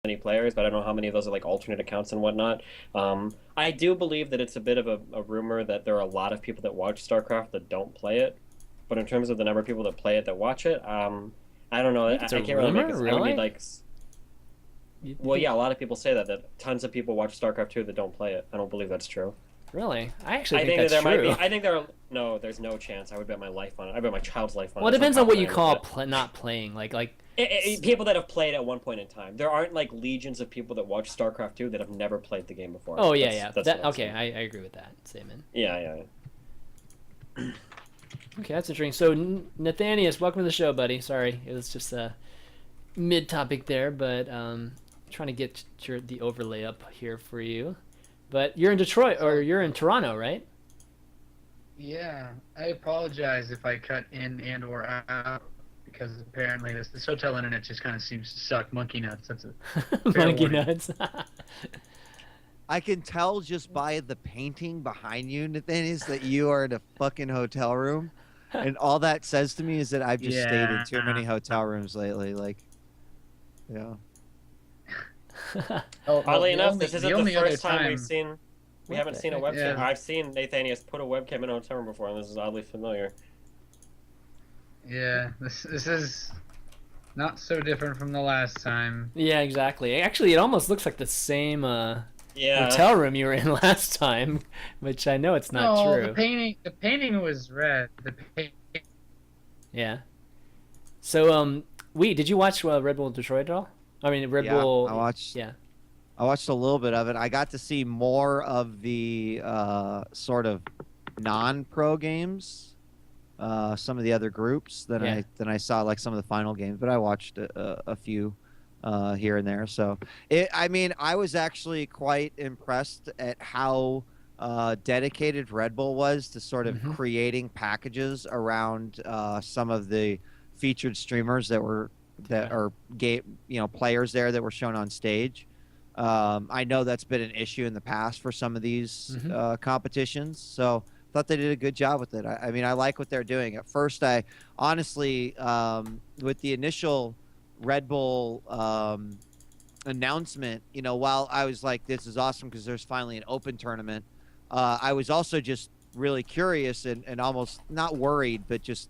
many players, but I don't know how many of those are like alternate accounts and whatnot. I do believe that it's a bit of a rumor that there are a lot of people that watch StarCraft that don't play it. But in terms of the number of people that play it that watch it, I don't know. You think it's I a can't really make rumor, this. I would need really? like, You well, think yeah, a lot of people say that tons of people watch StarCraft 2 that don't play it. I don't believe that's true. really? I actually I think think that that's there might be. true. I think there are. No, there's no chance. I would bet my life on it. I bet my child's life on Well, it. it That's how depends on what you confident I am with call it. not playing. People that have played at one point in time. There aren't like legions of people that watch StarCraft 2 that have never played the game before. Oh yeah, That's yeah. that's what That I'm okay. saying. I agree with that statement. Yeah, yeah. Okay, that's interesting. So Nathanias, welcome to the show, buddy. Sorry, it was just a mid-topic there, but trying to get the overlay up here for you. But you're in Detroit or So, you're in Toronto, right? yeah, I apologize if I cut in and or out because apparently this hotel internet just kind of seems to suck monkey nuts. That's a fair Monkey warning. nuts. I can tell just by the painting behind you, Nathanias, that you are in a fucking hotel room. And all that says to me is that I've just stayed in Yeah. too many hotel rooms lately. Like, yeah. Oh, well, Oddly the enough, only this the isn't the only other first time we've time, seen. We What haven't the seen a heck? webcam. yeah, I've seen Nathanias put a webcam in a hotel room before, and this is oddly familiar. yeah, this is not so different from the last time. Yeah, exactly. Actually, it almost looks like the same Yeah. hotel room you were in last time, which I know it's not No, true. the painting was red. The paint, Yeah. So, did you watch Red Bull Detroit at all? I mean, Red Yeah, Bull. I watched. Yeah. I watched a little bit of it. I got to see more of the sort of non-pro games, some of the other groups Yeah. than I saw like some of the final games. But I watched a few here and there. So I mean, I was actually quite impressed at how dedicated Red Bull was to sort of Hmm. creating packages around some of the featured streamers that Yeah. are game players there that were shown on stage. I know that's been an issue in the past for some of these Hmm. competitions, so thought they did a good job with it. I mean, I like what they're doing. At first, I honestly, with the initial Red Bull announcement, while I was like, "This is awesome" because there's finally an open tournament, I was also just really curious and almost not worried, but just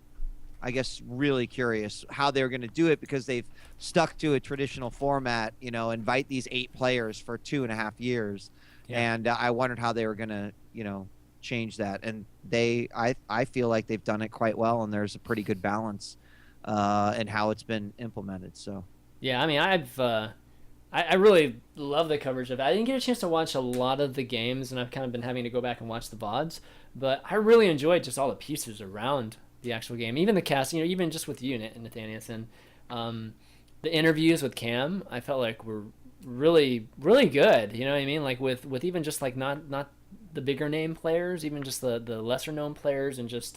I guess really curious how they were going to do it because they've stuck to a traditional format, invite these 8 players for 2.5 years. Yeah. And I wondered how they were going to, change that. And I feel like they've done it quite well. And there's a pretty good balance in how it's been implemented. So, Yeah. I mean, I really love the coverage of it. I didn't get a chance to watch a lot of the games, and I've kind of been having to go back and watch the VODs. But I really enjoyed just all the pieces around the actual game, even the cast. Even just with you, Nathanias, and the interviews with Cam, I felt like were really, really good. You know what I mean? Like with even just like not the bigger name players, even just the lesser known players, and just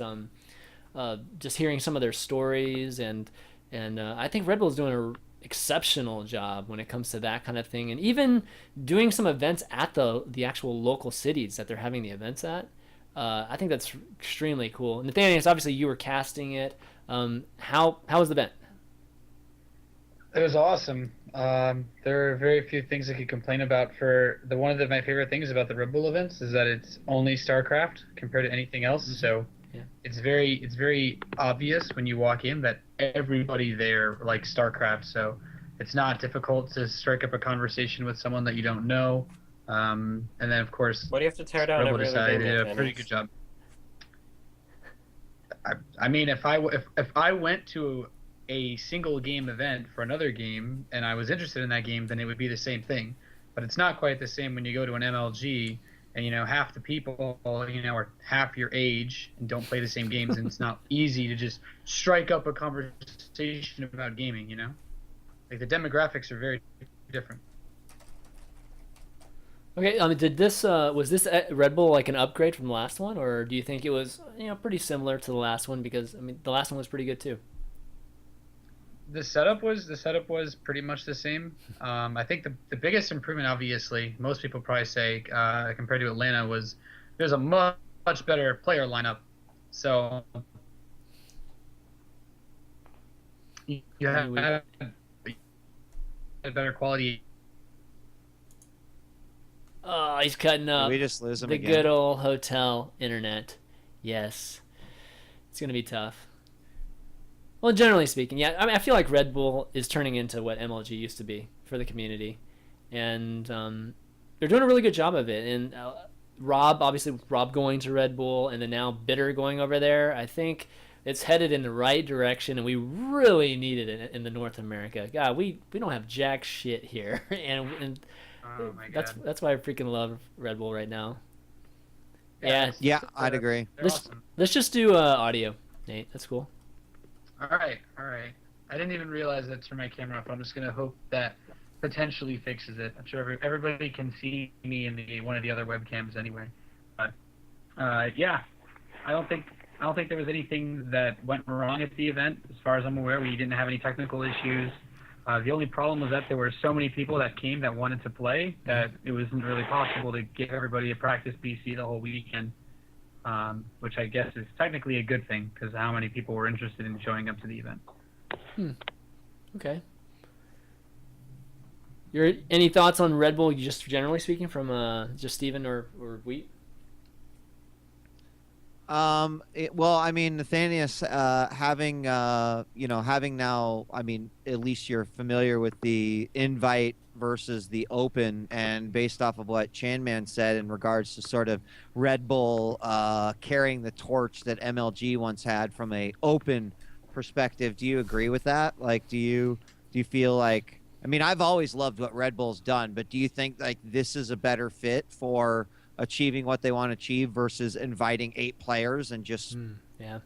hearing some of their stories and I think Red Bull's doing a exceptional job when it comes to that kind of thing, and even doing some events at the actual local cities that they're having the events at. I think that's extremely cool. Nathanias, obviously you were casting it. How was the event? It was awesome. There are very few things I could complain about. For the one of my favorite things about the Red Bull events is that it's only StarCraft compared to anything else. Mm-hmm. So Yeah. it's very obvious when you walk in that everybody there likes StarCraft. So it's not difficult to strike up a conversation with someone that you don't know. And then of course Why do you have to tear down Red Bull every other decided game, did a pretty Nathanias? good job. I mean, if I went to a single game event for another game and I was interested in that game, then it would be the same thing. But it's not quite the same when you go to an MLG and half the people are half your age and don't play the same games, and it's not easy to just strike up a conversation about gaming. Like the demographics are very different. Okay, did this was this Red Bull like an upgrade from the last one, or do you think it was pretty similar to the last one? Because I mean, the last one was pretty good too. The setup was pretty much the same. I think the biggest improvement, obviously, most people probably say compared to Atlanta, was there's a much better player lineup. So you have a better quality Oh, he's cutting Did up. we just lose him The again? good old hotel internet. Yes. It's going to be tough. Well, generally speaking, yeah. I mean, I feel like Red Bull is turning into what MLG used to be for the community. And they're doing a really good job of it. And Rob going to Red Bull, and then now Bitter going over there, I think it's headed in the right direction, and we really needed it in the North America. God, we don't have jack shit here. and Oh my god. that's why I freaking love Red Bull right now. Yeah, Yeah, Yeah, I'd agree. They're let's awesome. let's just do audio, Nate. That's cool. All right. I didn't even realize that turned my camera off. I'm just gonna hope that potentially fixes it. I'm sure everybody can see me in one of the other webcams anyway. But yeah, I don't think there was anything that went wrong at the event. As far as I'm aware, we didn't have any technical issues. The only problem was that there were so many people that came that wanted to play that it wasn't really possible to give everybody a practice BC the whole weekend, which I guess is technically a good thing because how many people were interested in showing up to the event. Okay. Any thoughts on Red Bull, just generally speaking, from just Steven or Wheat? Well, I mean, Nathanias, having now, I mean, at least you're familiar with the invite versus the open, and based off of what ChanManV said in regards to sort of Red Bull carrying the torch that MLG once had from a open perspective, do you agree with that? Like, do you feel like, I mean, I've always loved what Red Bull's done, but do you think like this is a better fit for achieving what they want to achieve versus inviting 8 players and just Yeah.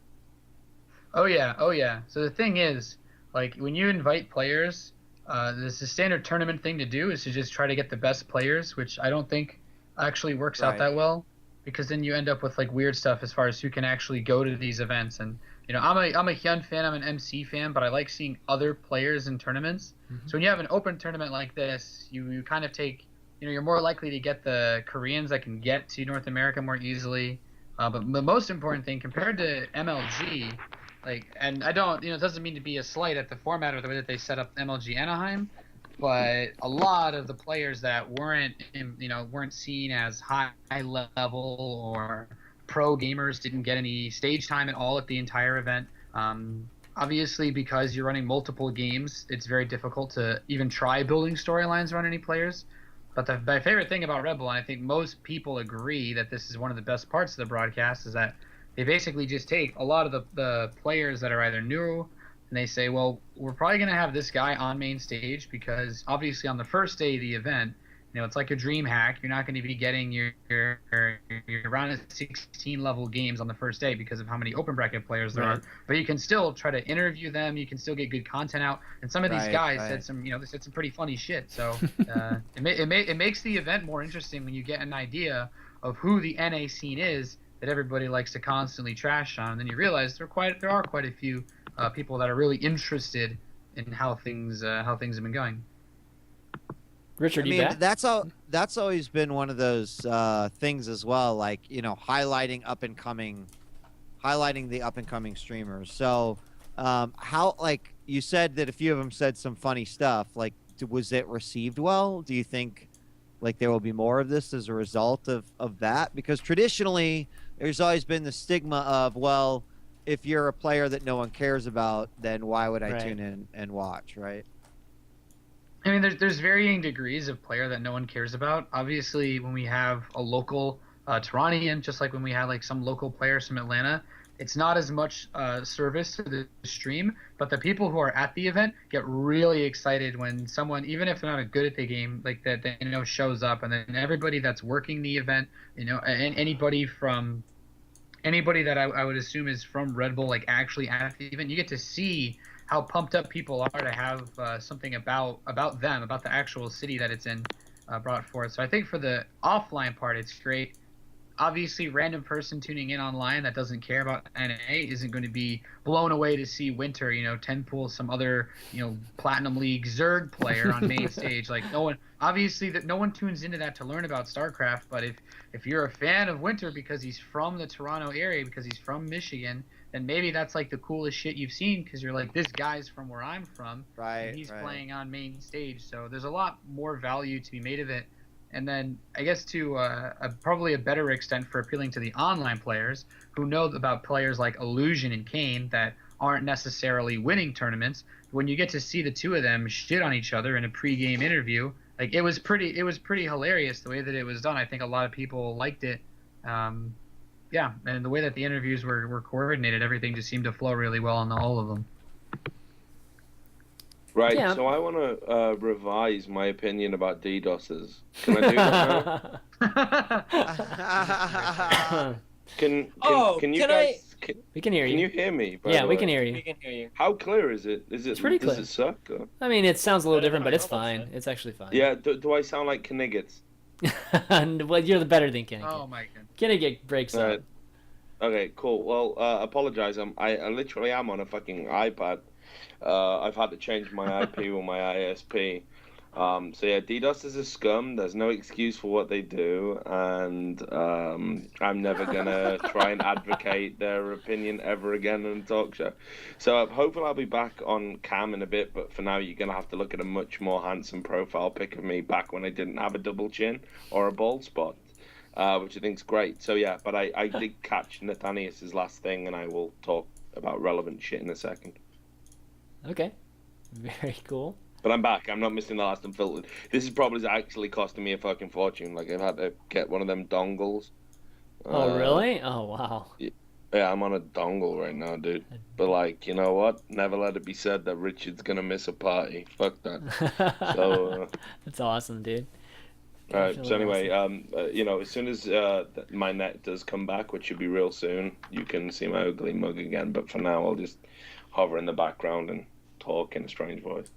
Oh yeah. So the thing is, like when you invite players, this is standard tournament thing to do is to just try to get the best players, which I don't think actually works out Right. that well, because then you end up with like weird stuff as far as who can actually go to these events. And you know, I'm a Hyun fan, I'm an MC fan, but I like seeing other players in tournaments. So when you have an open tournament like this, you kind of take, you know, you're more likely to get the Koreans that can get to North America more easily. But the most important thing compared to MLG, like, and I don't, you know, it doesn't mean to be a slight at the format or the way that they set up MLG Anaheim, but a lot of the players that weren't seen as high level or pro gamers didn't get any stage time at all at the entire event. Obviously, because you're running multiple games, it's very difficult to even try building storylines around any players. But my favorite thing about Red Bull, and I think most people agree that this is one of the best parts of the broadcast, is that they basically just take a lot of the players that are either new, and they say, well, we're probably going to have this guy on main stage because obviously on the first day of the event, you know, it's like a dream hack. You're not going to be getting your round of 16 level games on the first day because of how many open bracket players there are. But you can still try to interview them. You can still get good content out. And some of these guys said some, you know, they said some pretty funny shit. So it makes the event more interesting when you get an idea of who the NA scene is that everybody likes to constantly trash on. And then you realize there are quite a few people that are really interested in how things have been going. Richard, I you mean, back? that's always been one of those things as well, like, you know, highlighting the up and coming streamers. So how, like you said that a few of them said some funny stuff, like was it received well? Do you think like there will be more of this as a result of that? Because traditionally there's always been the stigma of, well, if you're a player that no one cares about, then why would I tune in and watch, right? I mean, there's varying degrees of player that no one cares about. Obviously, when we have a local Torontian, just like when we had like some local players from Atlanta, it's not as much service to the stream. But the people who are at the event get really excited when someone, even if they're not good at the game, like that, you know, shows up, and then everybody that's working the event, you know, and anybody that I would assume is from Red Bull, like actually at the event, you get to see how pumped up people are to have something about them, about the actual city that it's in, brought forth. So I think for the offline part, it's great. Obviously, random person tuning in online that doesn't care about NA isn't going to be blown away to see Winter, you know, 10 pool some other, you know, Platinum League Zerg player on main stage. Like no one tunes into that to learn about StarCraft. But if you're a fan of Winter because he's from the Toronto area, because he's from Michigan, then maybe that's like the coolest shit you've seen because you're like, this guy's from where I'm from, and he's playing on main stage. So there's a lot more value to be made of it And then I guess to probably a better extent for appealing to the online players who know about players like Illusion and Kane that aren't necessarily winning tournaments. When you get to see the two of them shit on each other in a pregame interview, like it was pretty hilarious the way that it was done. I think a lot of people liked it. Yeah, and the way that the interviews were coordinated, everything just seemed to flow really well on all of them. Right, Yeah. so I want to revise my opinion about DDoSes. Can I do that now? Can you guys? We can hear you. Can you hear me? Yeah, we can hear you. We can hear you. How clear is it? Is it? It's pretty does clear. it suck? Or? I mean, it sounds a little different, but it's I hope fine. so. It's actually fine. Yeah. Do I sound like Kniggets? Well, you're the better than Kenny. Oh my god. Kenny breaks up. Right. Okay, cool. Well, apologize. I literally am on a fucking iPad. I've had to change my IP with my ISP. So yeah, DDoS is a scum. There's no excuse for what they do, and I'm never gonna try and advocate their opinion ever again on a talk show. So hopefully I'll be back on cam in a bit, but for now you're gonna have to look at a much more handsome profile pic of me back when I didn't have a double chin or a bald spot, which I think's great. So yeah, but I did catch Nathanias' last thing, and I will talk about relevant shit in a second. Okay. Very cool. But I'm back. I'm not missing the last Unfiltered. This is probably actually costing me a fucking fortune. Like, I've had to get one of them dongles. Oh, really? Oh, wow. Yeah, I'm on a dongle right now, dude. But, like, you know what? Never let it be said that Richard's gonna miss a party. Fuck that. So, That's awesome, dude. all right. So Definitely anyway, you know, as soon as my net does come back, which should be real soon, you can see my ugly mug again. But for now, I'll just hover in the background and talk in a strange voice.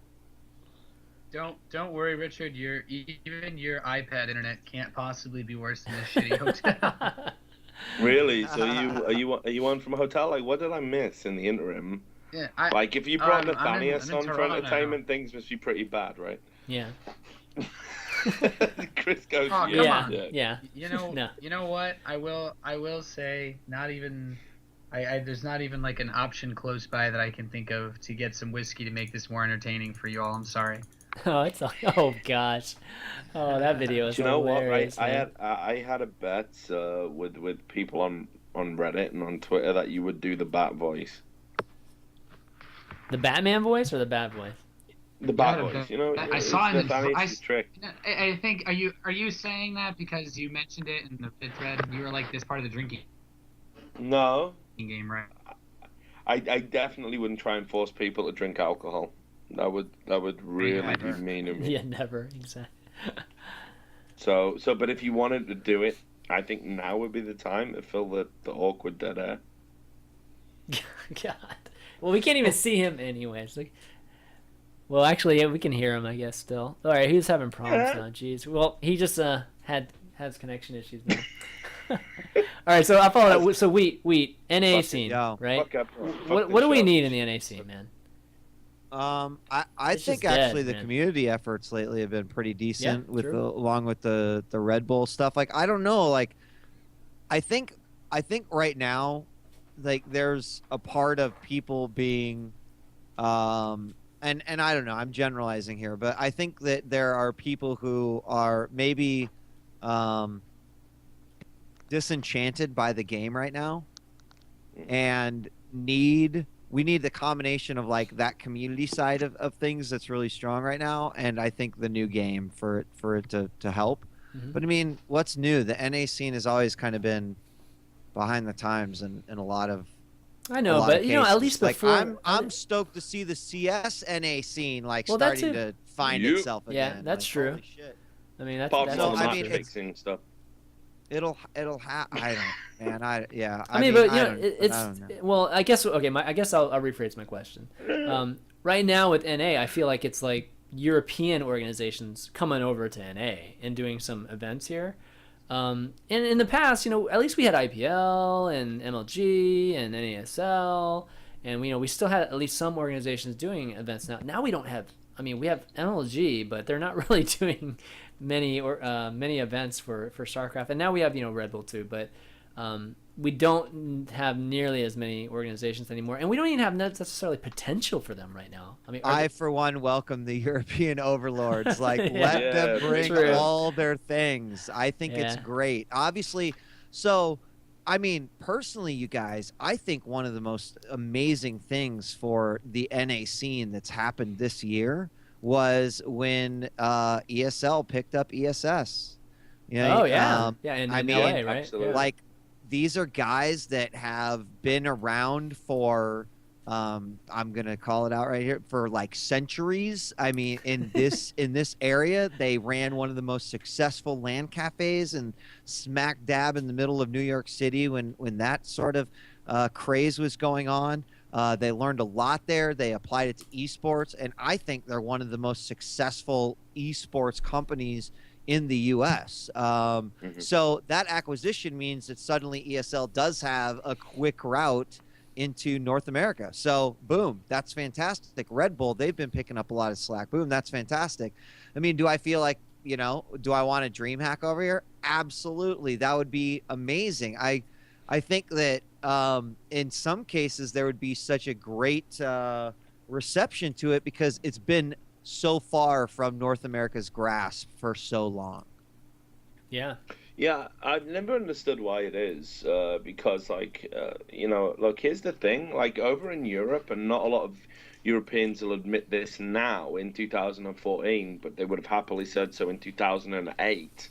Don't worry, Richard. Even your iPad internet can't possibly be worse than this shitty hotel. Really? So are you on from a hotel? Like, what did I miss in the interim? Yeah, Like, if you brought I'm Nathanias in on for Toronto. entertainment, things must be pretty bad, right? Yeah. Chris goes, Oh, come yeah. on. Yeah. You know, No. you know what? I will say, not even. There's not even like an option close by that I can think of to get some whiskey to make this more entertaining for you all. I'm sorry. Oh, oh gosh. Oh, that video is Do you know what? Right, hilarious. Man. I had a bet with people on Reddit and on Twitter that you would do the bat voice. The Batman voice or the bad voice? The bat Yeah, voice, you know. I saw it. Nathanias' trick. I think are you saying that because you mentioned it in the pit thread? You were like this part of the drinking No, game, right? I definitely wouldn't try and force people to drink alcohol. That would really be mean of me. Yeah, never. Exactly. So, but if you wanted to do it, I think now would be the time to fill the awkward dead air. God. Well, we can't even see him anyways. Like, well, actually, yeah, we can hear him, I guess, still. All right, he's having problems now. Jeez. Well, he just has connection issues now. All right, so I followed up. So Wheat, NA Fuck scene, yo. right? Fuck up, What do we need in the NA scene, man? I It's think just dead, actually the man. community efforts lately have been pretty decent with true. along with the Red Bull stuff. Like, I don't know, like I think right now, like, there's a part of people being and I don't know, I'm generalizing here, but I think that there are people who are maybe disenchanted by the game right now and we need the combination of like that community side of things that's really strong right now, and I think the new game for it to help. Mhm. But I mean, what's new? The NA scene has always kind of been behind the times in a lot of I know, lot but of you know, at cases. least like, before I'm stoked to see the CS NA scene like Well, that's starting it. to find You- itself Yeah, again. that's Like, true. holy shit. I mean, that's Apart that's from all the I match mean, it's- fixing stuff. It'll I don't, man. I mean, but you I know, don't- it's I don't know. well. I guess okay. I guess I'll rephrase my question. Right now with NA, I feel like it's like European organizations coming over to NA and doing some events here. And in the past, you know, at least we had IPL and MLG and NASL, and we still had at least some organizations doing events now. Now we don't have. I mean, we have MLG, but they're not really doing many events for StarCraft. And now we have Red Bull too. But We don't have nearly as many organizations anymore, and we don't even have necessarily potential for them right now. I mean, I, for one, welcome the European overlords. Like, Yeah. let Yeah, them bring true. all their things. I think it's Yeah. great. Obviously, so, I mean, personally, you guys, I think one of the most amazing things for the NA scene that's happened this year was when ESL picked up ESS. You know, Oh yeah, yeah, in I mean, LA, right? absolutely. Yeah. like, these are guys that have been around for I'm gonna call it out right here, for like centuries. I mean, in this area, they ran one of the most successful LAN cafes and smack dab in the middle of New York City when that sort of craze was going on. They learned a lot there. They applied it to esports, and I think they're one of the most successful esports companies in the U.S. So that acquisition means that suddenly ESL does have a quick route into North America. So boom, that's fantastic. Red Bull, they've been picking up a lot of slack. Boom, that's fantastic. I mean, do I feel like, you know, do I want a dream hack over here? Absolutely. That would be amazing. I think that in some cases there would be such a great reception to it because it's been so far from North America's grasp for so long. Yeah. Yeah, I've never understood why it is, because, like, you know, look, here's the thing, like, over in Europe, and not a lot of Europeans will admit this now in 2014, but they would have happily said so in 2008,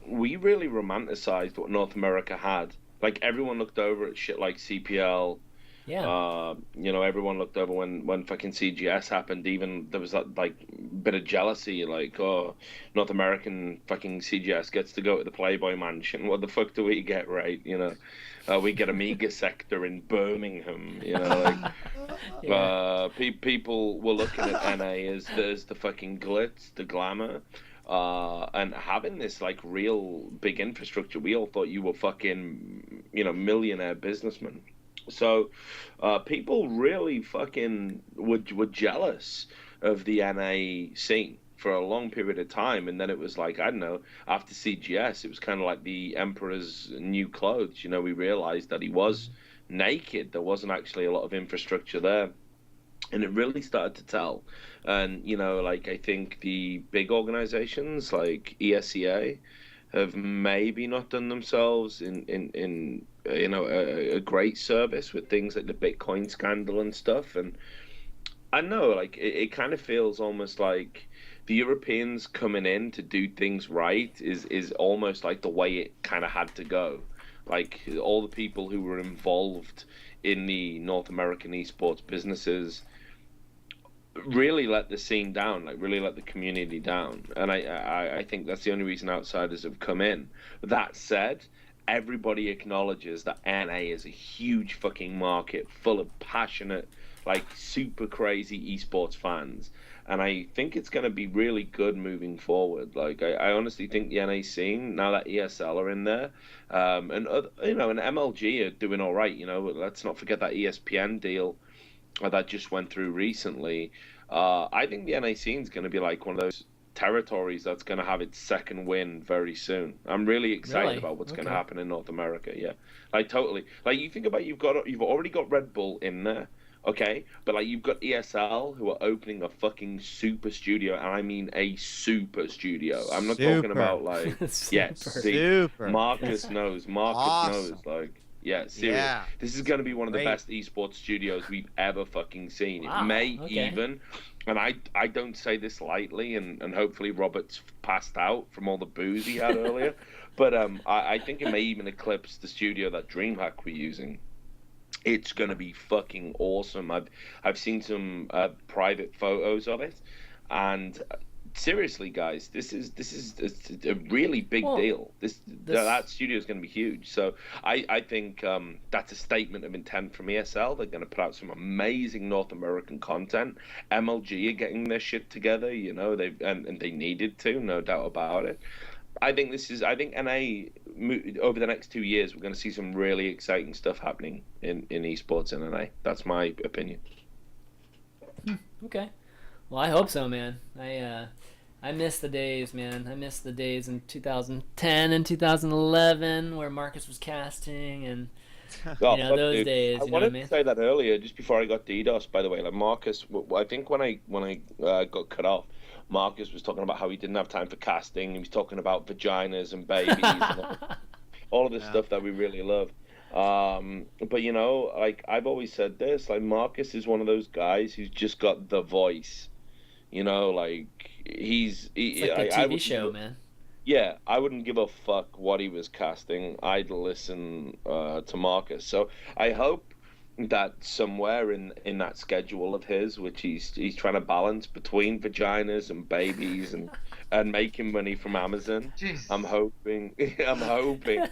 we really romanticized what North America had. Like, everyone looked over at shit like CPL. Yeah. You know, everyone looked over when fucking CGS happened. Even there was that like bit of jealousy, like, oh, North American fucking CGS gets to go to the Playboy Mansion. What the fuck do we get, right? You know, we get a mega sector in Birmingham. You know, like people were looking at NA as the fucking glitz, the glamour. And having this like real big infrastructure, we all thought you were fucking, you know, millionaire businessmen. So people really fucking were jealous of the NA scene for a long period of time. And then it was like, I don't know, after CGS, it was kind of like the Emperor's new clothes. You know, we realized that he was naked. There wasn't actually a lot of infrastructure there. And it really started to tell. And, you know, like, I think the big organizations like ESEA have maybe not done themselves in you know, a great service with things like the Bitcoin scandal and stuff. And I know, like, it kind of feels almost like the Europeans coming in to do things right is almost like the way it kind of had to go. Like, all the people who were involved in the North American esports businesses really let the scene down, like really let the community down. And I think that's the only reason outsiders have come in. That said, everybody acknowledges that NA is a huge fucking market full of passionate, like super crazy esports fans. And I think it's going to be really good moving forward. Like, I honestly think the NA scene, now that ESL are in there, and you know, and MLG are doing all right. You know, let's not forget that ESPN deal that just went through recently. I think the NA scene is going to be like one of those territories that's going to have its second win very soon. I'm really excited about what's going to happen in North America. Yeah, like totally. Like, you think about, you've already got Red Bull in there, okay, but like you've got ESL who are opening a fucking super studio, and I mean a super studio. I'm not talking about like Super. Marcus knows. Marcus knows, like. Yeah, serious. Yeah. This is going to be one of the best esports studios we've ever fucking seen. Wow. It may even, and I don't say this lightly, and hopefully Robert's passed out from all the booze he had earlier, but I think it may even eclipse the studio that DreamHack were using. It's going to be fucking awesome. I've seen some private photos of it, and seriously, guys, this is a really big deal. That studio is going to be huge. So I think that's a statement of intent from ESL. They're going to put out some amazing North American content. MLG are getting their shit together. You know, and they needed to, no doubt about it. I think NA over the next 2 years, we're going to see some really exciting stuff happening in esports in NA. That's my opinion. Okay. Well, I hope so, man. I miss the days, man. I miss the days in 2010 and 2011 where Marcus was casting, and Oh, you know fuck, those dude. days. I You know what I wanted mean? to say that earlier, just before I got DDoS. By the way, like Marcus, I think when I got cut off, Marcus was talking about how he didn't have time for casting. He was talking about vaginas and babies and all of this Yeah. stuff that we really love. But you know, like I've always said this, like Marcus is one of those guys who's just got the voice. You know, like It's like the I TV would show, man. yeah, I wouldn't give a fuck what he was casting. I'd listen to Marcus. So I hope that somewhere in that schedule of his, which he's trying to balance between vaginas and babies and making money from Amazon, Jeez. I'm hoping I'm hoping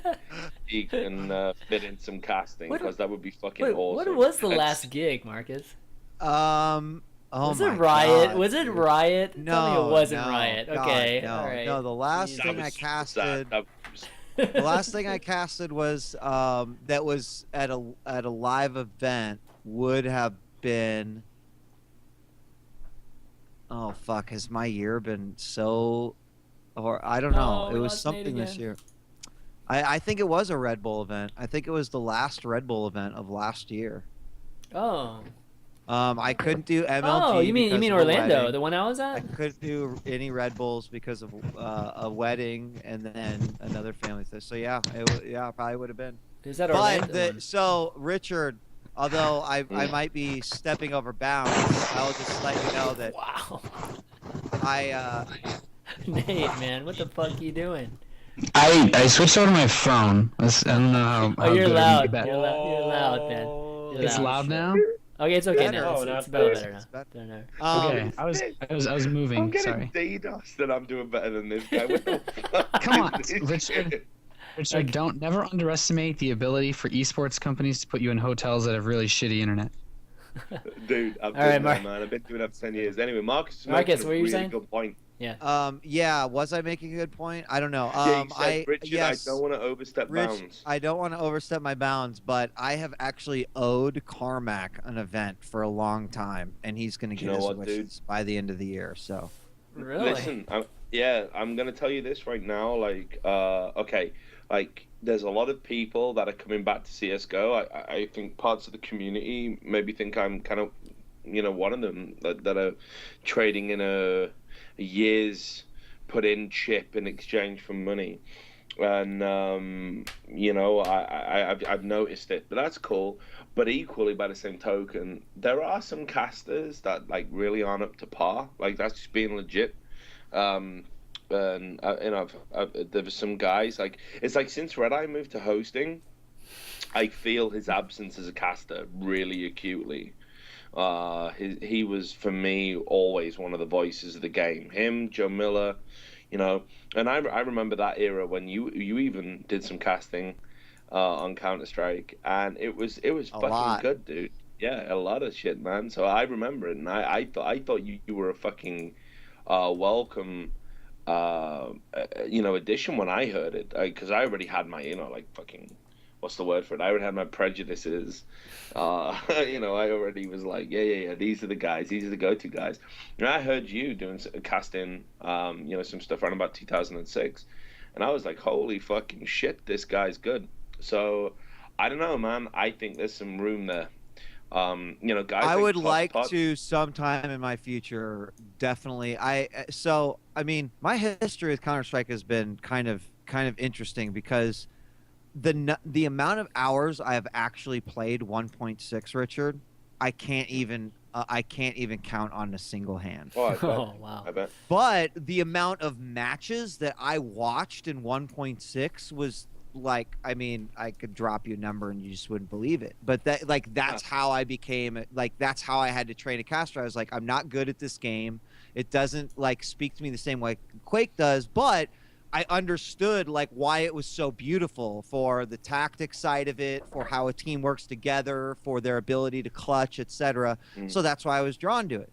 he can fit in some casting, What- because that would be fucking Wait, awesome. what was the And last gig, Marcus? Oh Was my it Riot? God, Was it dude. Riot? Tell me No, it wasn't no, Riot. God, Okay, no, all right. no. The last Jesus. that thing I was casted, that was the last thing I casted was that was at a live event would have been. Oh fuck! Has my year been so, or I don't know. No, It we was lost Nate something this again. year. I think it was a Red Bull event. I think it was the last Red Bull event of last year. Oh. I couldn't do MLG. Oh, you mean because of a Orlando, wedding. the one I was I at? couldn't do any Red Bulls because of a wedding and then another family thing. So yeah, it probably would have been. Is that Orlando? But one? so Richard, although I might be stepping over bounds, I'll just let you know that Wow. I Nate, man, what the fuck are you doing? I switched over to my phone. I don't know how Oh, you're good loud. I'm You're gonna loud. You're loud, man. You're It's loud now. Okay, it's okay Better. now. No, It's not better, better. now. It's better. Better now. Okay, I was I'm moving. getting Sorry. DDoS that I'm doing better than this guy. What the fuck? Come on, is this Richard. shit? Richard, don't never underestimate the ability for esports companies to put you in hotels that have really shitty internet. Dude, I've All right, been there, Mark. man. I've been doing that for 10 years. Anyway, Marcus, Marcus, a what were you really saying? good point. yeah, was I making a good point? I don't know. Yeah, you said, Richard, yes, I don't want to overstep Rich, bounds. I don't want to overstep my bounds, but I have actually owed Carmack an event for a long time, and he's going to You get know his what, wishes by the end of the year. So Really? Listen, I'm gonna tell you this right now. Like, okay, like there's a lot of people that are coming back to CS:GO. I think parts of the community maybe think I'm kind of, one of them that are trading in a year's put in chip in exchange for money, and I've noticed it, but that's cool. But equally, by the same token, there are some casters that like really aren't up to par. Like that's just being legit. And there were some guys like it's like since Red Eye moved to hosting, I feel his absence as a caster really acutely. He was for me always one of the voices of the game. Him, Joe Miller, and I remember that era when you even did some casting on Counter-Strike, and it was fucking lot. good, dude. Yeah, a lot of shit, man. So I remember it, and I thought you were a fucking welcome addition when I heard it, because I already had my fucking, what's the word for it? I already had my prejudices. I already was like, yeah, these are the guys, these are the go-to guys. And I heard you doing casting, some stuff around about 2006, and I was like, holy fucking shit, this guy's good. So I don't know, man. I think there's some room there. Guys. I would Top like Pot- to sometime in my future, definitely. I mean, my history with Counter-Strike has been kind of interesting because the amount of hours I have actually played 1.6, Richard, I can't even count on a single hand. Oh, I bet. Oh, wow. I bet. But the amount of matches that I watched in 1.6 was like, I mean, I could drop you a number and you just wouldn't believe it. But that's how I became, that's how I had to train a caster. I was like, I'm not good at this game. It doesn't speak to me the same way Quake does, but I understood why it was so beautiful, for the tactics side of it, for how a team works together, for their ability to clutch, etc. So that's why I was drawn to it.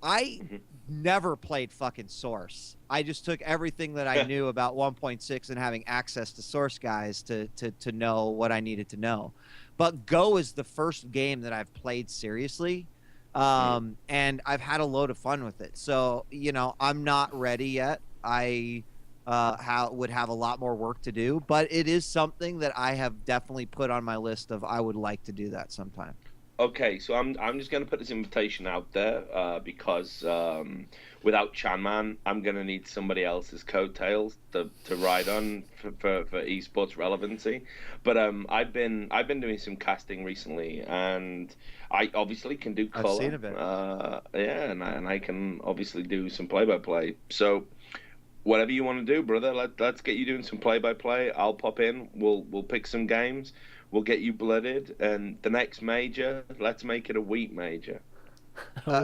I never played fucking Source. I just took everything that I knew about 1.6 and having access to Source guys to know what I needed to know. But Go is the first game that I've played seriously. And I've had a load of fun with it. So, you know, I'm not ready yet. I would have a lot more work to do, but it is something that I have definitely put on my list of I would like to do that sometime. Okay, so I'm just gonna put this invitation out there because without ChanMan, I'm gonna need somebody else's coattails to ride on for esports relevancy. But I've been doing some casting recently, and I obviously can do color. I've seen a bit. Yeah, and I can obviously do some play-by-play. So whatever you want to do, brother, let's get you doing some play-by-play. I'll pop in. We'll pick some games. We'll get you blooded, and the next major, let's make it a wheat major.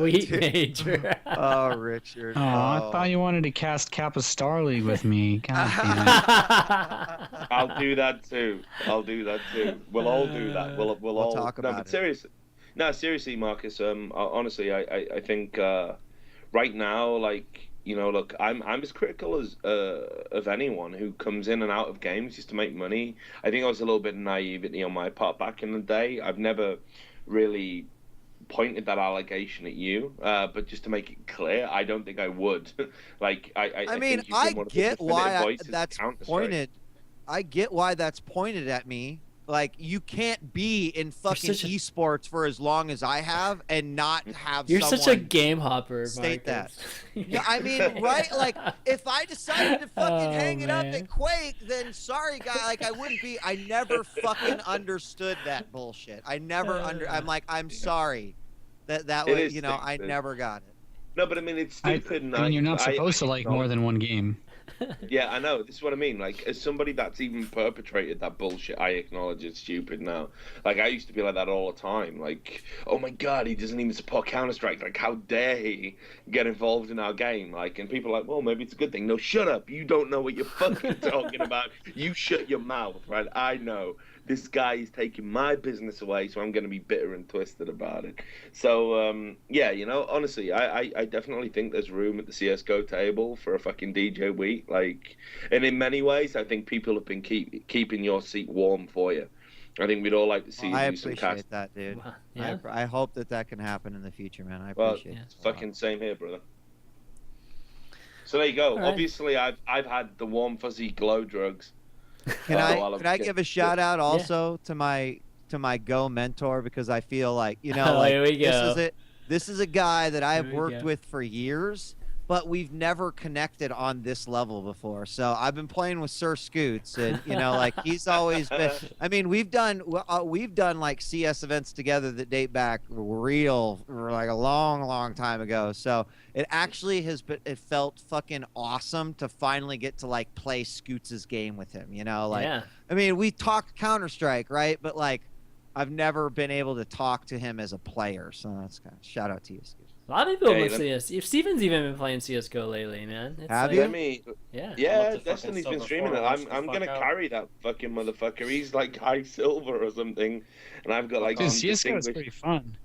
Wheat major. Oh, Richard. Oh, I thought you wanted to cast Kappa Star League with me. God damn it. I'll do that too. We'll all do that. We'll all talk about but it. seriously, Marcus. Honestly, I think right now, like, you know, look, I'm as critical as of anyone who comes in and out of games just to make money. I think I was a little bit naivety on my part back in the day. I've never really pointed that allegation at you, but just to make it clear, I don't think I would. Like, I mean, I get why that's pointed. I get why that's pointed at me. Like, you can't be in fucking esports for as long as I have and not have You're someone such a game hopper, state Marcus. that. Yeah, I mean, right? Like, if I decided to fucking hang it up man. at Quake, then sorry, guy. Like, I wouldn't be. I never fucking understood that bullshit. I never I'm like, I'm sorry that was, you know, I never got it. No, but I mean, it's stupid. I mean, you're not supposed to like more than one game. Yeah, I know. This is what I mean. Like, as somebody that's even perpetrated that bullshit, I acknowledge it's stupid now. Like, I used to be like that all the time. Like, oh my god, he doesn't even support Counter-Strike. Like, how dare he get involved in our game? Like, and people are like, well, maybe it's a good thing. No, shut up. You don't know what you're fucking talking about. You shut your mouth, right? I know. This guy is taking my business away, so I'm going to be bitter and twisted about it. So, yeah, you know, honestly, I definitely think there's room at the CSGO table for a fucking DJWheat. Like, and in many ways, I think people have been keeping your seat warm for you. I think we'd all like to see you do some I cast. appreciate that, dude. Wow. Yeah. I hope that can happen in the future, man. I Well, appreciate it. fucking same here, brother. So there you go. Right. Obviously, I've had the warm fuzzy glow drugs. Can I give a shout out also to my Go mentor, because I feel like, you know, like, here we go. this is a guy that I've Here we worked go. with for years, but we've never connected on this level before. So I've been playing with Sir Scoots, and, you know, like, he's always been. I mean, we've done like CS events together that date back like a long time ago. So it actually it felt fucking awesome to finally get to like play Scoots' game with him. You know, like, Yeah. I mean, we talked Counter-Strike, right? But like, I've never been able to talk to him as a player. So that's kind of shout out to you, Scoots. A lot of people Hey, mostly. If Steven's even been playing CS:GO lately, man. It's Have like, you? Let me. Yeah. Yeah, fucking Destiny's been silver streaming it. forward, I'm the gonna fuck out. carry that fucking motherfucker. He's like high silver or something, and I've got like Dude, some CSGO is distinguished- pretty fun.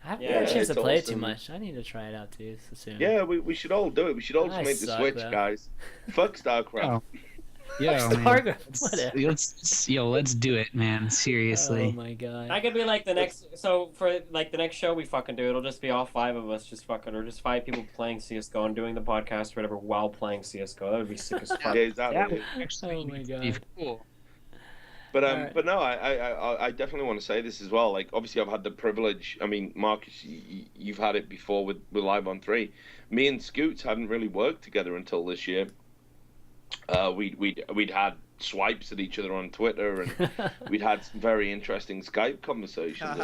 I haven't Yeah, had a chance to it's play it too awesome. much. I need to try it out too soon. Yeah, we should all do it. We should all just I make the suck, switch, though. guys. Fuck StarCraft. Oh. Yeah, man. Starcraft, whatever. Let's do it, man. Oh Seriously. my god. I could be like the next. So for like the next show we fucking do, it'll just be all five of us, just fucking, or just five people playing CS:GO and doing the podcast or whatever while playing CS:GO. That would be sick as fuck. Yeah, exactly. That would actually Oh my be God. cool. But Alright. but no, I definitely want to say this as well. Like, obviously, I've had the privilege. I mean, Marcus, you've had it before with Live on 3. Me and Scoots hadn't really worked together until this year. We'd had swipes at each other on Twitter, and we'd had some very interesting Skype conversations.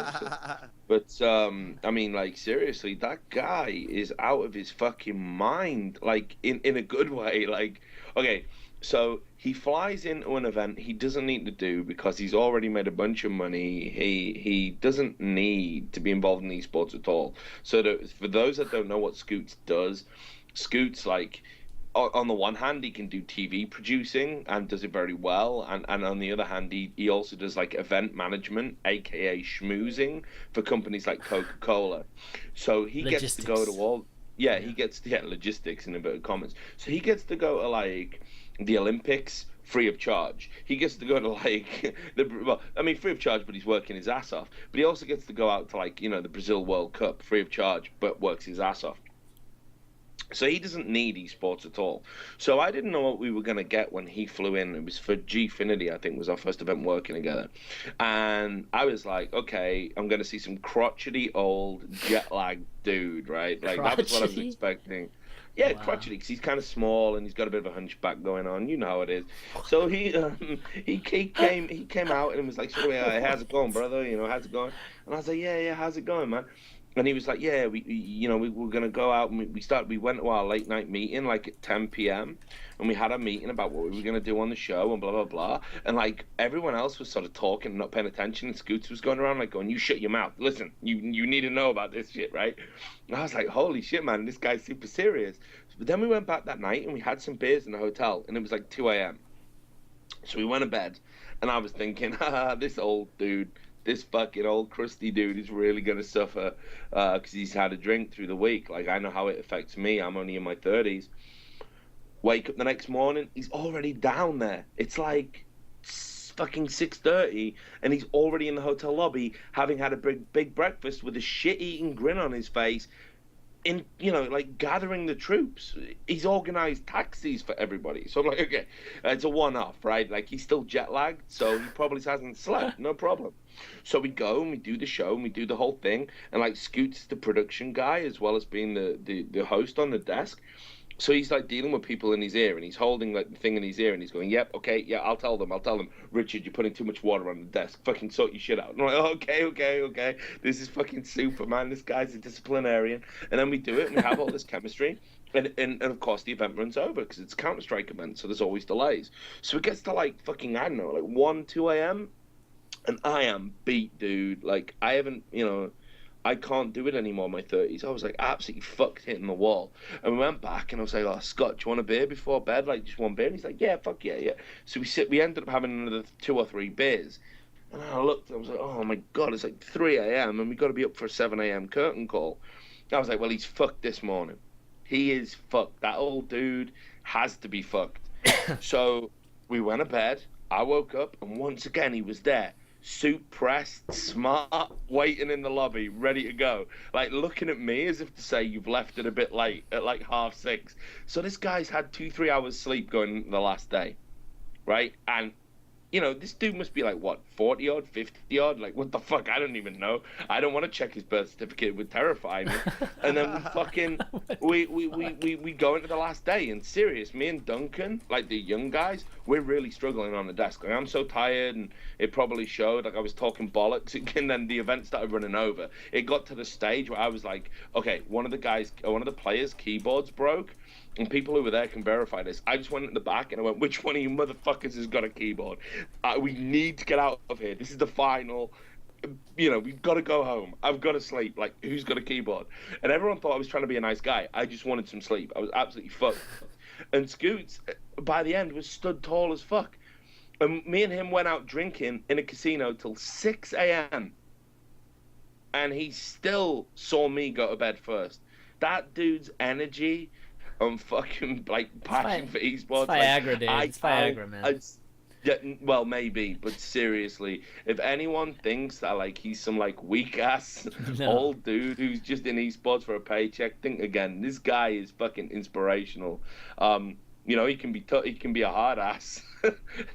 But I mean, like, seriously, that guy is out of his fucking mind. Like, in a good way. Like, okay. So he flies into an event he doesn't need to do because he's already made a bunch of money. He doesn't need to be involved in esports at all. So for those that don't know what Scoots does, Scoots, like, on the one hand, he can do TV producing and does it very well, and on the other hand, he also does like event management, aka schmoozing, for companies like Coca-Cola. So he gets to go to all. He gets logistics in inverted commas. So he gets to go to like the Olympics, free of charge. He gets to go to like free of charge, but he's working his ass off. But he also gets to go out to like the Brazil World Cup free of charge, but works his ass off. So he doesn't need esports at all. So I didn't know what we were going to get when he flew in. It was for Gfinity, I think, was our first event working together. And I was like, okay, I'm going to see some crotchety old jet lag dude, right? Like that was what I was expecting. Yeah, wow. Crotchety, because he's kind of small and he's got a bit of a hunchback going on. You know how it is. So he came out and was like, so, how's it going, brother? How's it going? And I was like, yeah, how's it going, man? And he was like, yeah, we were gonna go out, and we went to our late night meeting like at 10 p.m. and we had a meeting about what we were gonna do on the show and blah blah blah. And like everyone else was sort of talking and not paying attention, and Scoots was going around like going, "You shut your mouth. Listen, you need to know about this shit, right?" And I was like, "Holy shit, man, this guy's super serious." But then we went back that night and we had some beers in the hotel, and it was like 2 a.m. So we went to bed, and I was thinking, this old dude. This fucking old crusty dude is really going to suffer because he's had a drink through the week. Like, I know how it affects me. I'm only in my 30s. Wake up the next morning, he's already down there. It's like fucking 6:30, and he's already in the hotel lobby, having had a big breakfast with a shit-eating grin on his face, like gathering the troops. He's organized taxis for everybody. So I'm like, okay, it's a one-off, right? Like, he's still jet-lagged, so he probably hasn't slept. No problem. So we go and we do the show and we do the whole thing, and like Scoot's the production guy as well as being the host on the desk. So he's like dealing with people in his ear, and he's holding like the thing in his ear, and he's going, "Yep, okay, yeah, I'll tell them, Richard, you're putting too much water on the desk. Fucking sort your shit out." And I'm like, okay. This is fucking super, man. This guy's a disciplinarian. And then we do it, and we have all this chemistry. And of course the event runs over because it's a Counter-Strike event, so there's always delays. So it gets to like fucking, I don't know, like 1, 2 a.m. and I am beat, dude. Like, I haven't, I can't do it anymore in my 30s. I was like absolutely fucked hitting the wall. And we went back and I was like, "Oh, Scott, do you want a beer before bed? Like, just one beer?" And he's like, "Yeah, fuck yeah." So we ended up having another 2 or 3 beers. And I looked and I was like, "Oh my God, it's like 3 a.m. and we got to be up for a 7 a.m. curtain call." And I was like, well, he's fucked this morning. He is fucked. That old dude has to be fucked. So we went to bed. I woke up and once again he was there. Suit pressed, smart, waiting in the lobby, ready to go. Like, looking at me as if to say, "You've left it a bit late," at like 6:30. So this guy's had 2-3 hours sleep going the last day, right? And this dude must be like, what, 40 odd, 50 odd? Like, what the fuck? I don't even know. I don't want to check his birth certificate. It would terrify me. And then we go into the last day, and serious, me and Duncan, like the young guys, we're really struggling on the desk. Like, I'm so tired, and it probably showed. Like, I was talking bollocks, and then the event started running over. It got to the stage where I was like, okay, one of the players' keyboards broke. And people who were there can verify this. I just went in the back and I went, "Which one of you motherfuckers has got a keyboard? We need to get out of here. This is the final. We've got to go home. I've got to sleep. Like, who's got a keyboard?" And everyone thought I was trying to be a nice guy. I just wanted some sleep. I was absolutely fucked. And Scoots, by the end, was stood tall as fuck. And me and him went out drinking in a casino till 6 a.m. And he still saw me go to bed first. That dude's energy and fucking like passion for esports. It's Viagra, dude. It's Viagra, man. Yeah, well, maybe, but seriously, if anyone thinks that like he's some like weak ass old dude who's just in esports for a paycheck, think again. This guy is fucking inspirational. He can be a hard ass.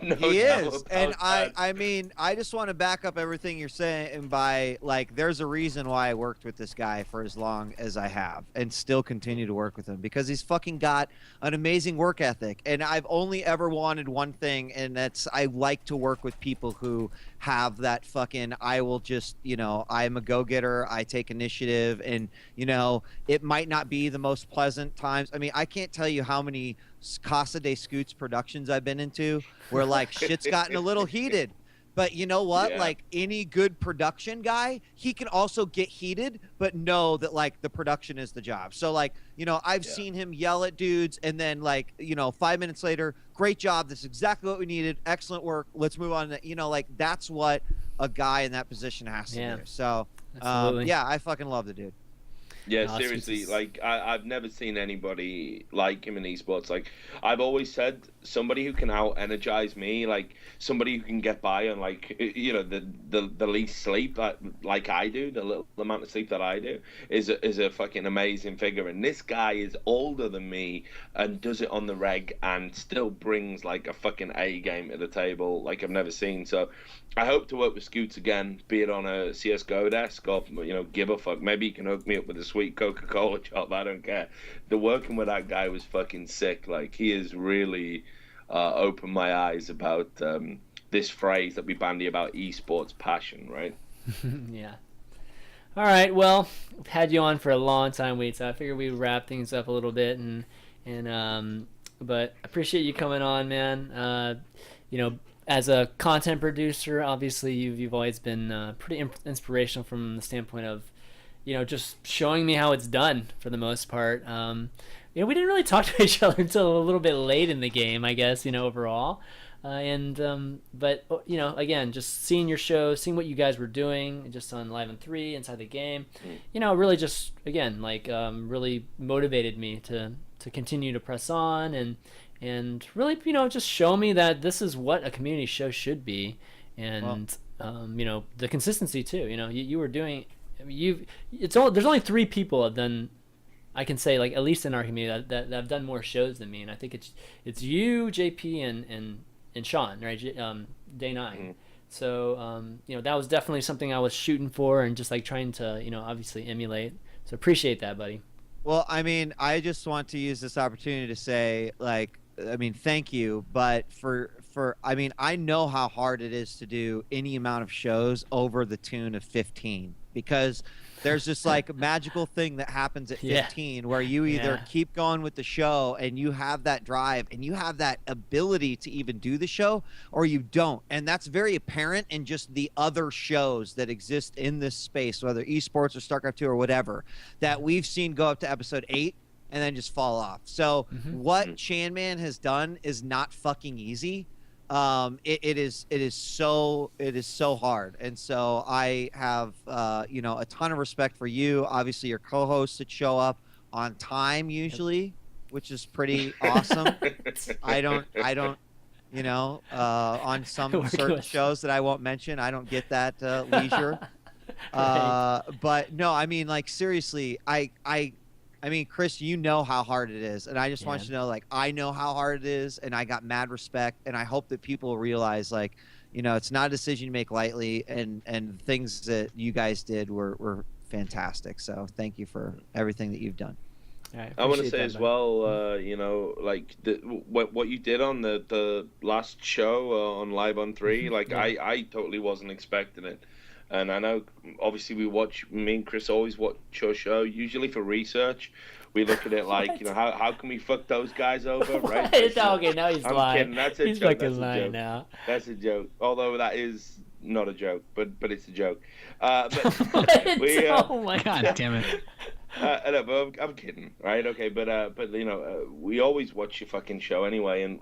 No, he is, and I mean, I just want to back up everything you're saying by like, there's a reason why I worked with this guy for as long as I have, and still continue to work with him, because he's fucking got an amazing work ethic. And I've only ever wanted one thing, and that's, I like to work with people who have that fucking, I will just, I'm a go-getter, I take initiative, and it might not be the most pleasant times. I mean, I can't tell you how many Casa de Scoots productions I've been into where like shit's gotten a little heated. But you know what? Yeah. Like any good production guy, he can also get heated, but know that like the production is the job. So like, I've seen him yell at dudes and then like, 5 minutes later, "Great job. This is exactly what we needed. Excellent work. Let's move on." Like that's what a guy in that position has to do. So I fucking love the dude. Yeah, seriously, like I've never seen anybody like him in esports. Like I've always said, somebody who can out energize me, like somebody who can get by on like the least sleep that like I do, the little amount of sleep that I do, is a fucking amazing figure. And this guy is older than me and does it on the reg and still brings like a fucking A game to the table like I've never seen. So I hope to work with Scoots again, be it on a CS:GO desk or give a fuck. Maybe he can hook me up with a sweet Coca-Cola job. I don't care. The working with that guy was fucking sick. Like he has really opened my eyes about this phrase that we bandy about esports passion, right? Yeah. All right. Well, we've had you on for a long time, Wheat, so I figured we'd wrap things up a little bit, but I appreciate you coming on, man. As a content producer, obviously you've always been pretty inspirational from the standpoint of, just showing me how it's done for the most part. We didn't really talk to each other until a little bit late in the game, I guess, overall. But again, just seeing your show, seeing what you guys were doing just on Live on 3 inside the game, really just, again, really motivated me to continue to press on and really, just show me that this is what a community show should be. And, the consistency too, you were doing, there's only 3 people have done, I can say, like, at least in our community that have done more shows than me. And I think it's you, JP, and Sean, right? Day 9. So, that was definitely something I was shooting for and just like trying to, obviously emulate. So appreciate that, buddy. Well, I mean, I just want to use this opportunity to say, thank you, but I know how hard it is to do any amount of shows over the tune of 15, because there's this magical thing that happens at 15 where you either keep going with the show and you have that drive and you have that ability to even do the show, or you don't. And that's very apparent in just the other shows that exist in this space, whether esports or StarCraft 2 or whatever, that we've seen go up to episode 8 and then just fall off. So what ChanMan has done is not fucking easy. It is so hard. And so I have, a ton of respect for you. Obviously your co-hosts that show up on time usually, which is pretty awesome. I don't, on some certain shows that I won't mention, I don't get that, leisure. But no, I mean, seriously, I mean, Chris, you know how hard it is, and I just want you to know, I know how hard it is, and I got mad respect, and I hope that people realize, it's not a decision you make lightly, and things that you guys did were fantastic. So thank you for everything that you've done. I want to say as well, what you did on the last show on Live on 3, I totally wasn't expecting it. And I know, obviously, me and Chris always watch your show, usually for research. We look at it how can we fuck those guys over, right? Okay, now he's lying. Kidding. That's a he's joke. fucking lying now. That's a joke. Although that is not a joke, but it's a joke. Oh my God damn it. I'm kidding, right? Okay, but we always watch your fucking show anyway, and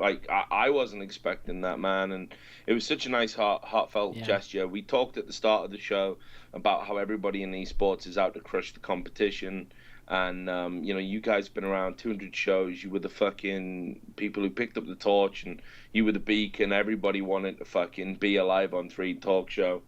I wasn't expecting that, man, and it was such a nice heartfelt gesture. We talked at the start of the show about how everybody in esports is out to crush the competition, and you guys have been around 200 shows. You were the fucking people who picked up the torch, and you were the beacon. Everybody wanted to fucking be a Live on 3 talk show.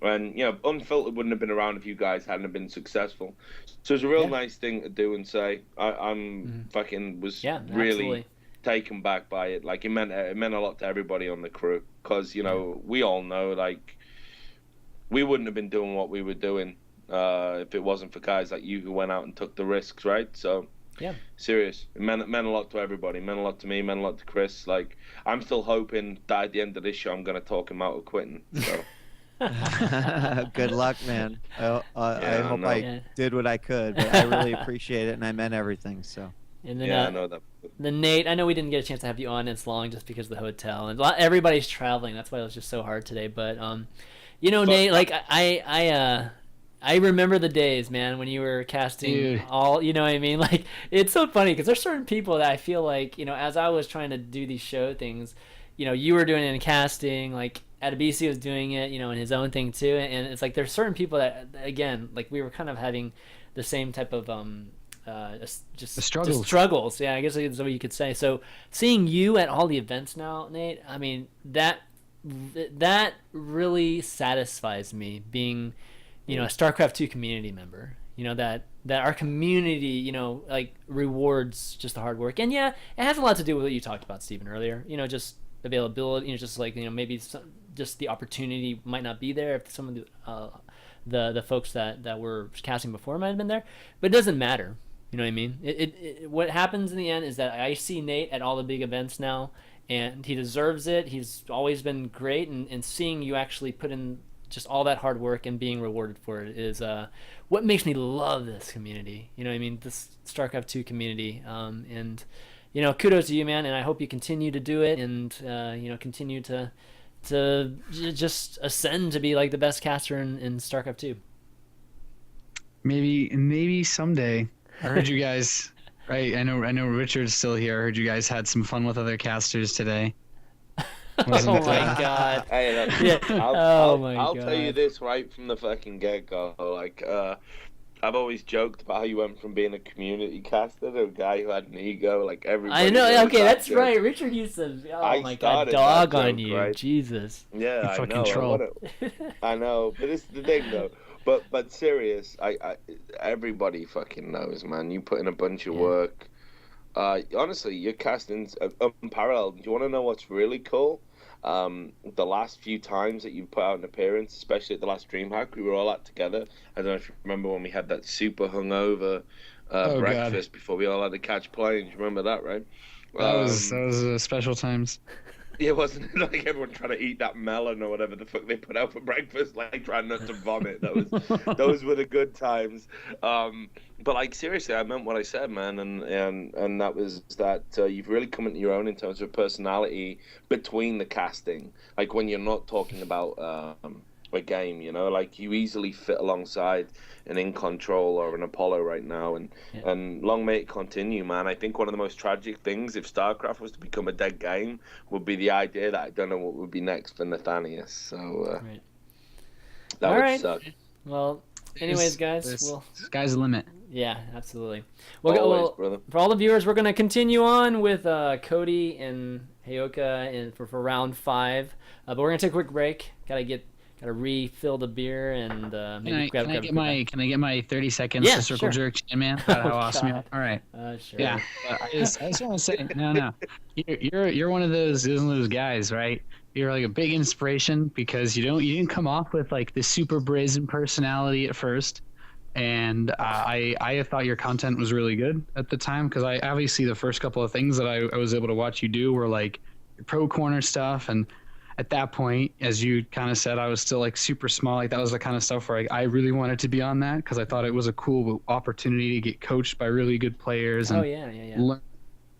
And Unfiltered wouldn't have been around if you guys hadn't been successful. So it's a real nice thing to do and say. I'm fucking was really taken back by it. It meant a lot to everybody on the crew, because we all know we wouldn't have been doing what we were doing if it wasn't for guys like you who went out and took the risks, right? So serious. It meant a lot to everybody. It meant a lot to me. It meant a lot to Chris. I'm still hoping that at the end of this show I'm gonna talk him out of quitting. So. Good luck, man. I hope I did what I could, but I really appreciate it, and I meant everything. So. And then, I know that. Then Nate, I know we didn't get a chance to have you on as long just because of the hotel, and everybody's traveling. That's why it was just so hard today. But Nate, I remember the days, man, when you were casting all. You know what I mean? It's so funny because there's certain people that I feel as I was trying to do these show things, you were doing it in casting, Adebisi was doing it, in his own thing too, and it's there's certain people that, again, we were kind of having the same type of just The struggles. just struggles. Yeah, I guess that's what you could say. So seeing you at all the events now, Nate, I mean that really satisfies me, being a StarCraft 2 community member. That our community, like rewards just the hard work. And yeah, it has a lot to do with what you talked about, Stephen, earlier. Just availability, just like, maybe just the opportunity might not be there if some of the folks that were casting before might have been there, but it doesn't matter. You know what I mean? What happens in the end is that I see Nate at all the big events now, and he deserves it. He's always been great, and seeing you actually put in just all that hard work and being rewarded for it is what makes me love this community. You know what I mean? This StarCraft 2 community, and kudos to you, man, and I hope you continue to do it, and continue to just ascend to be like the best caster in StarCraft 2. Maybe someday. I heard you guys. Right, I know Richard's still here. I heard you guys had some fun with other casters today. Oh my god. Hey, look, Yeah. I'll tell you this right from the fucking get-go. Like, I've always joked about how you went from being a community caster to a guy who had an ego. Like, everybody. I know. knows Okay, that that's joke. right. Richard used to. Oh I my god, started dog that on joke, you, right? Jesus. Yeah, You I fucking know. troll. I know, but this is the thing, though. But serious, I everybody fucking knows, man. You put in a bunch of work. Honestly, your casting's unparalleled. Do you want to know what's really cool? The last few times that you put out an appearance, especially at the last DreamHack, we were all out together. I don't know if you remember when we had that super hungover breakfast before we all had to catch planes. Remember that, right? That was special times. Yeah, wasn't it like everyone trying to eat that melon or whatever the fuck they put out for breakfast, like trying not to vomit? Those were the good times. But like seriously, I meant what I said, man, and that was that you've really come into your own in terms of personality between the casting. Like when you're not talking about a game, like you easily fit alongside an iNControL or an Apollo right now, and long may it continue, man. I think one of the most tragic things, if StarCraft was to become a dead game, would be the idea that I don't know what would be next for Nathanias. So that would suck. Well, anyways, guys, sky's the limit. Yeah, absolutely. Always, brother. For all the viewers, we're going to continue on with Cody and Heyoka for round 5, but we're going to take a quick break. Gotta refill the beer and maybe Can I get my 30 seconds to circle jerk ChanManV? How awesome you are. All right. Sure. Yeah. I just want to say, no. You're one of those guys, right? You're like a big inspiration because you didn't come off with like the super brazen personality at first, and I thought your content was really good at the time because I obviously the first couple of things that I was able to watch you do were like your pro corner stuff, and at that point, as you kind of said, I was still like super small. Like that was the kind of stuff where I really wanted to be on that because I thought it was a cool opportunity to get coached by really good players and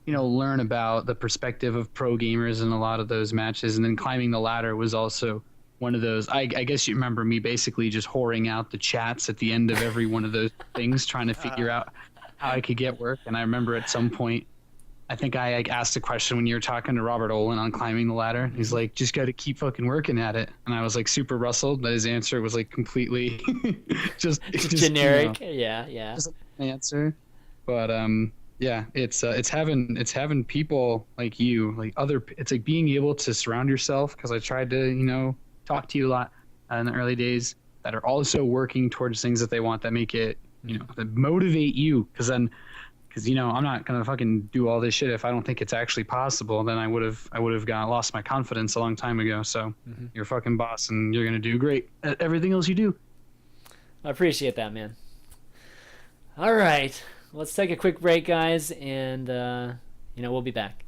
learn about the perspective of pro gamers in a lot of those matches. And then climbing the ladder was also one of those. I guess you remember me basically just whoring out the chats at the end of every one of those things, trying to figure out how I could get work. And I remember at some point, I think I asked a question when you were talking to Robert Ohlens on climbing the ladder. He's like, just got to keep fucking working at it. And I was like super rustled that his answer was like completely just generic. Yeah. Just an answer. But yeah, it's having people like you, like it's like being able to surround yourself. Cause I tried to, talk to you a lot in the early days that are also working towards things that they want that make it, that motivate you. Cause I'm not gonna fucking do all this shit if I don't think it's actually possible. Then I would have lost my confidence a long time ago. So you're a fucking boss, and you're gonna do great at everything else you do. I appreciate that, man. All right, let's take a quick break, guys, and we'll be back.